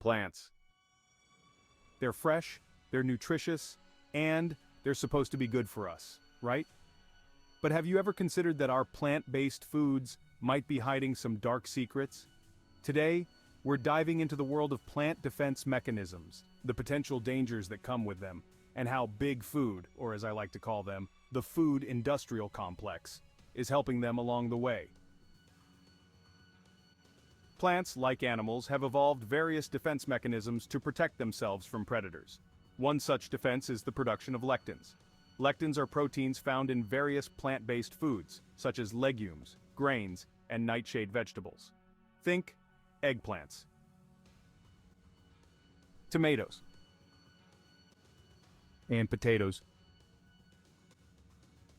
Plants. They're fresh, they're nutritious, and they're supposed to be good for us, right? But have you ever considered that our plant-based foods might be hiding some dark secrets? Today, we're diving into the world of plant defense mechanisms, the potential dangers that come with them, and how big food, or as I like to call them, the food industrial complex, is helping them along the way. Plants, like animals, have evolved various defense mechanisms to protect themselves from predators. One such defense is the production of lectins. Lectins are proteins found in various plant-based foods, such as legumes, grains, and nightshade vegetables. Think eggplants, tomatoes, and potatoes.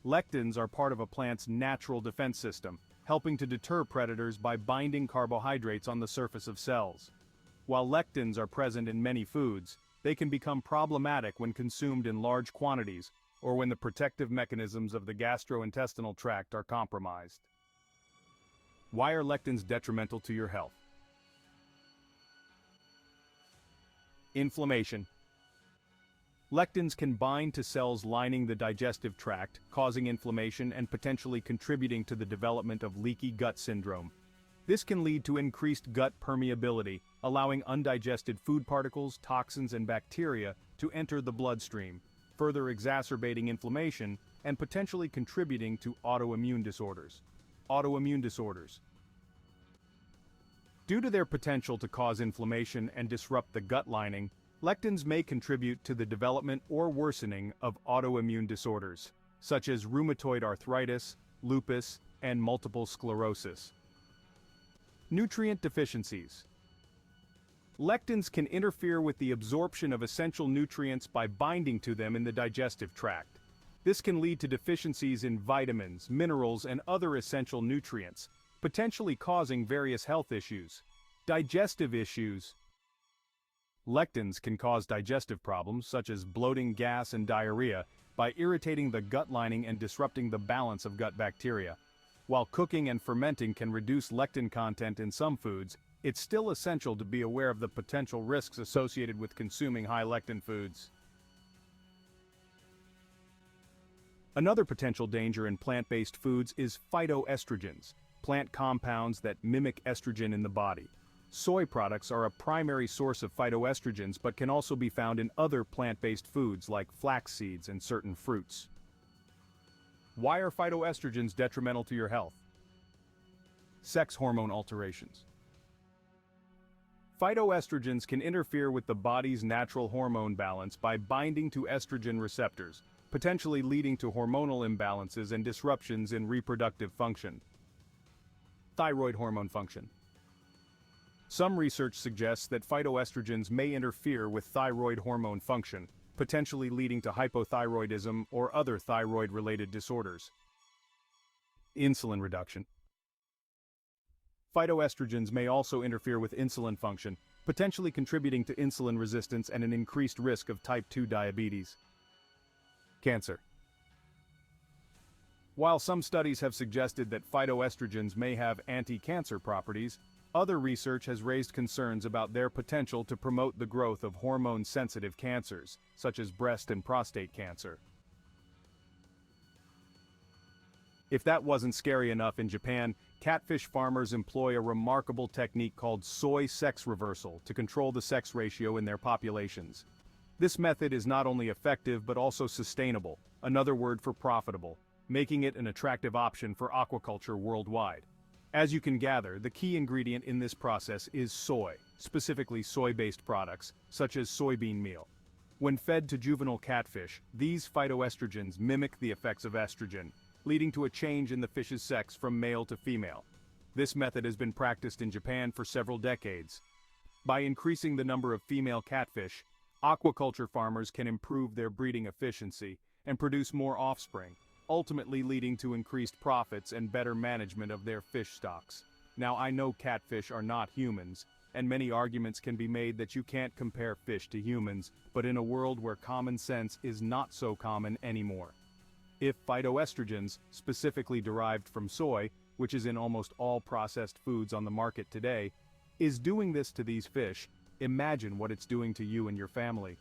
Lectins are part of a plant's natural defense system, helping to deter predators by binding carbohydrates on the surface of cells. While lectins are present in many foods, they can become problematic when consumed in large quantities or when the protective mechanisms of the gastrointestinal tract are compromised. Why are lectins detrimental to your health? Inflammation. Lectins can bind to cells lining the digestive tract, causing inflammation and potentially contributing to the development of leaky gut syndrome. This can lead to increased gut permeability, allowing undigested food particles, toxins, and bacteria to enter the bloodstream, further exacerbating inflammation and potentially contributing to autoimmune disorders. Autoimmune disorders. Due to their potential to cause inflammation and disrupt the gut lining, lectins may contribute to the development or worsening of autoimmune disorders, such as rheumatoid arthritis, lupus, and multiple sclerosis. Nutrient deficiencies. Lectins can interfere with the absorption of essential nutrients by binding to them in the digestive tract. This can lead to deficiencies in vitamins, minerals, and other essential nutrients, potentially causing various health issues. Digestive issues. Lectins can cause digestive problems such as bloating, gas, and diarrhea by irritating the gut lining and disrupting the balance of gut bacteria. While cooking and fermenting can reduce lectin content in some foods, it's still essential to be aware of the potential risks associated with consuming high-lectin foods. Another potential danger in plant-based foods is phytoestrogens, plant compounds that mimic estrogen in the body. Soy products are a primary source of phytoestrogens but can also be found in other plant-based foods like flax seeds and certain fruits. Why are phytoestrogens detrimental to your health? Sex hormone alterations. Phytoestrogens can interfere with the body's natural hormone balance by binding to estrogen receptors, potentially leading to hormonal imbalances and disruptions in reproductive function. Thyroid hormone function. Some research suggests that phytoestrogens may interfere with thyroid hormone function, potentially leading to hypothyroidism or other thyroid-related disorders. Insulin reduction. Phytoestrogens may also interfere with insulin function, potentially contributing to insulin resistance and an increased risk of type 2 diabetes. Cancer. While some studies have suggested that phytoestrogens may have anti-cancer properties, other research has raised concerns about their potential to promote the growth of hormone-sensitive cancers, such as breast and prostate cancer. If that wasn't scary enough, in Japan, catfish farmers employ a remarkable technique called soy sex reversal to control the sex ratio in their populations. This method is not only effective but also sustainable, another word for profitable, making it an attractive option for aquaculture worldwide. As you can gather, the key ingredient in this process is soy, specifically soy-based products, such as soybean meal. When fed to juvenile catfish, these phytoestrogens mimic the effects of estrogen, leading to a change in the fish's sex from male to female. This method has been practiced in Japan for several decades. By increasing the number of female catfish, aquaculture farmers can improve their breeding efficiency and produce more offspring, ultimately leading to increased profits and better management of their fish stocks. Now, I know catfish are not humans, and many arguments can be made that you can't compare fish to humans, but in a world where common sense is not so common anymore. If phytoestrogens, specifically derived from soy, which is in almost all processed foods on the market today, is doing this to these fish, imagine what it's doing to you and your family.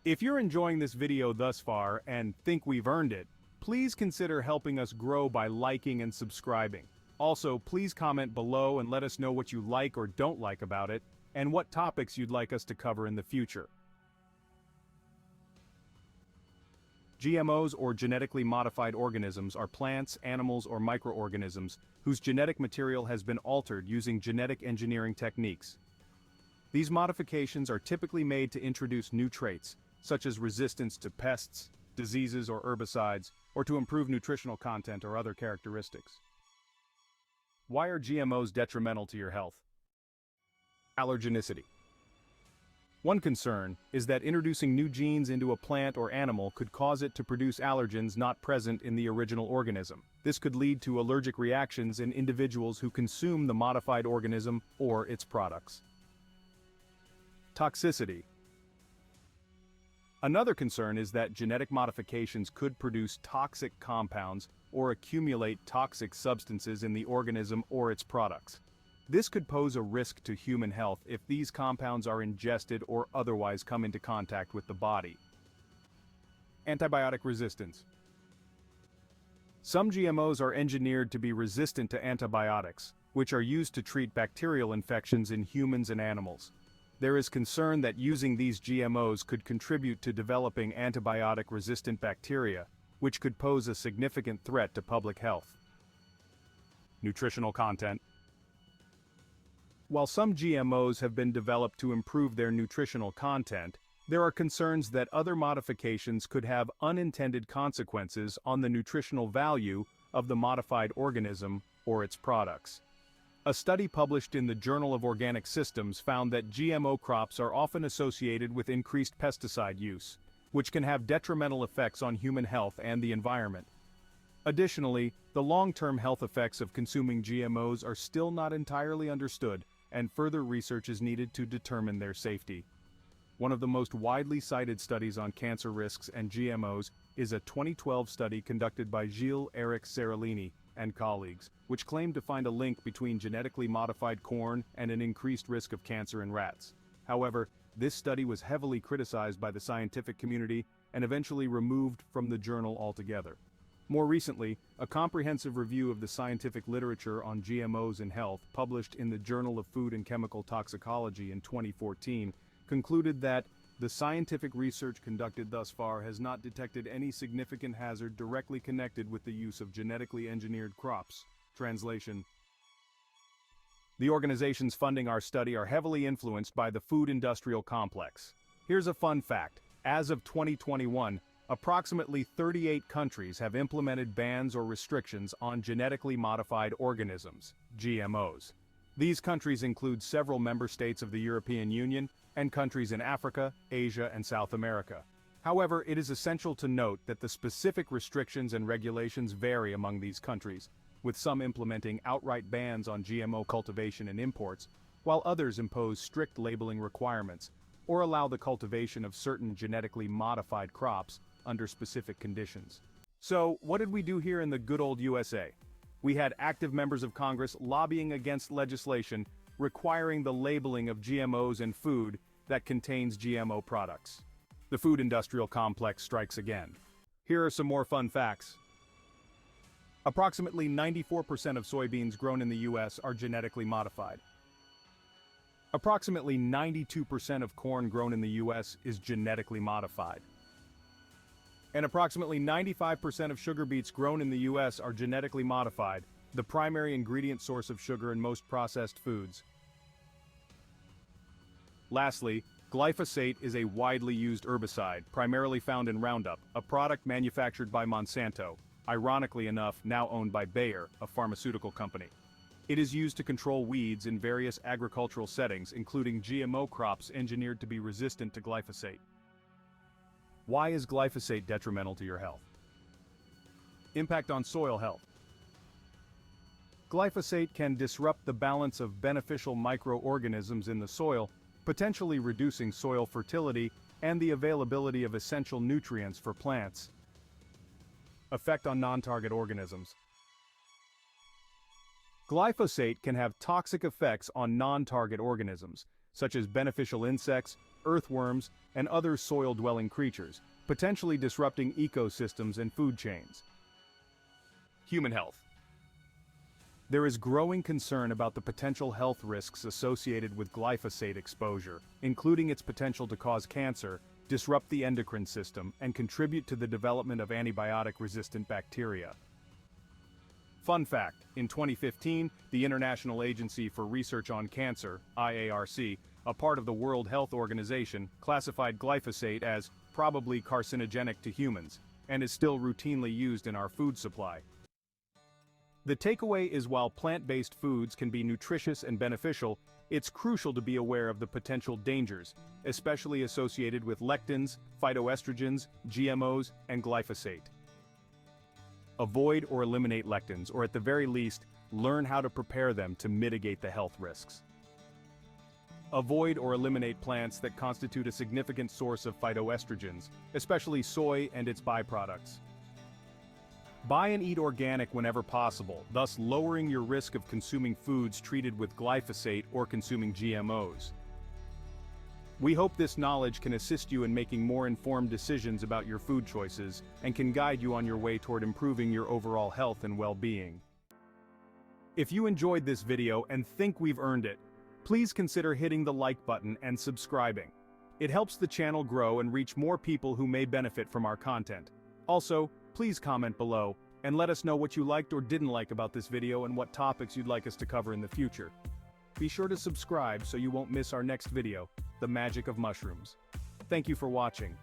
If you're enjoying this video thus far and think we've earned it, please consider helping us grow by liking and subscribing. Also, please comment below and let us know what you like or don't like about it, and what topics you'd like us to cover in the future. GMOs, or genetically modified organisms, are plants, animals, or microorganisms whose genetic material has been altered using genetic engineering techniques. These modifications are typically made to introduce new traits, such as resistance to pests, diseases, or herbicides, or to improve nutritional content or other characteristics. Why are GMOs detrimental to your health? Allergenicity. One concern is that introducing new genes into a plant or animal could cause it to produce allergens not present in the original organism. This could lead to allergic reactions in individuals who consume the modified organism or its products. Toxicity. Another concern is that genetic modifications could produce toxic compounds or accumulate toxic substances in the organism or its products. This could pose a risk to human health if these compounds are ingested or otherwise come into contact with the body. Antibiotic resistance. Some GMOs are engineered to be resistant to antibiotics, which are used to treat bacterial infections in humans and animals. There is concern that using these GMOs could contribute to developing antibiotic-resistant bacteria, which could pose a significant threat to public health. Nutritional content. While some GMOs have been developed to improve their nutritional content, there are concerns that other modifications could have unintended consequences on the nutritional value of the modified organism or its products. A study published in the Journal of Organic Systems found that GMO crops are often associated with increased pesticide use, which can have detrimental effects on human health and the environment. Additionally, the long-term health effects of consuming GMOs are still not entirely understood, and further research is needed to determine their safety. One of the most widely cited studies on cancer risks and GMOs is a 2012 study conducted by Gilles-Éric Seralini and colleagues, which claimed to find a link between genetically modified corn and an increased risk of cancer in rats. However, this study was heavily criticized by the scientific community and eventually removed from the journal altogether. More recently, a comprehensive review of the scientific literature on GMOs in health, published in the Journal of Food and Chemical Toxicology in 2014, concluded that the scientific research conducted thus far has not detected any significant hazard directly connected with the use of genetically engineered crops. Translation: the organizations funding our study are heavily influenced by the food industrial complex. Here's a fun fact. As of 2021, approximately 38 countries have implemented bans or restrictions on genetically modified organisms, GMOs. These countries include several member states of the European Union and countries in Africa, Asia, and South America. However, it is essential to note that the specific restrictions and regulations vary among these countries, with some implementing outright bans on GMO cultivation and imports, while others impose strict labeling requirements, or allow the cultivation of certain genetically modified crops under specific conditions. So, what did we do here in the good old USA? We had active members of Congress lobbying against legislation requiring the labeling of GMOs in food that contains GMO products. The food industrial complex strikes again. Here are some more fun facts. Approximately 94% of soybeans grown in the US are genetically modified. Approximately 92% of corn grown in the US is genetically modified. And approximately 95% of sugar beets grown in the US are genetically modified, the primary ingredient source of sugar in most processed foods. Lastly, glyphosate is a widely used herbicide, primarily found in Roundup, a product manufactured by Monsanto, ironically enough now owned by Bayer, a pharmaceutical company. It is used to control weeds in various agricultural settings, including GMO crops engineered to be resistant to glyphosate. Why is glyphosate detrimental to your health? Impact on soil health. Glyphosate can disrupt the balance of beneficial microorganisms in the soil, potentially reducing soil fertility and the availability of essential nutrients for plants. Effect on non-target organisms. Glyphosate can have toxic effects on non-target organisms, such as beneficial insects, earthworms, and other soil-dwelling creatures, potentially disrupting ecosystems and food chains. Human health. There is growing concern about the potential health risks associated with glyphosate exposure, including its potential to cause cancer, disrupt the endocrine system, and contribute to the development of antibiotic-resistant bacteria. Fun fact, in 2015, the International Agency for Research on Cancer, IARC, a part of the World Health Organization, classified glyphosate as probably carcinogenic to humans, and is still routinely used in our food supply. The takeaway is while plant-based foods can be nutritious and beneficial, it's crucial to be aware of the potential dangers, especially associated with lectins, phytoestrogens, GMOs, and glyphosate. Avoid or eliminate lectins, or at the very least, learn how to prepare them to mitigate the health risks. Avoid or eliminate plants that constitute a significant source of phytoestrogens, especially soy and its byproducts. Buy and eat organic whenever possible, thus lowering your risk of consuming foods treated with glyphosate or consuming GMOs. We hope this knowledge can assist you in making more informed decisions about your food choices and can guide you on your way toward improving your overall health and well-being. If you enjoyed this video and think we've earned it, please consider hitting the like button and subscribing. It helps the channel grow and reach more people who may benefit from our content. Also, please comment below and let us know what you liked or didn't like about this video and what topics you'd like us to cover in the future. Be sure to subscribe so you won't miss our next video, The Magic of Mushrooms. Thank you for watching.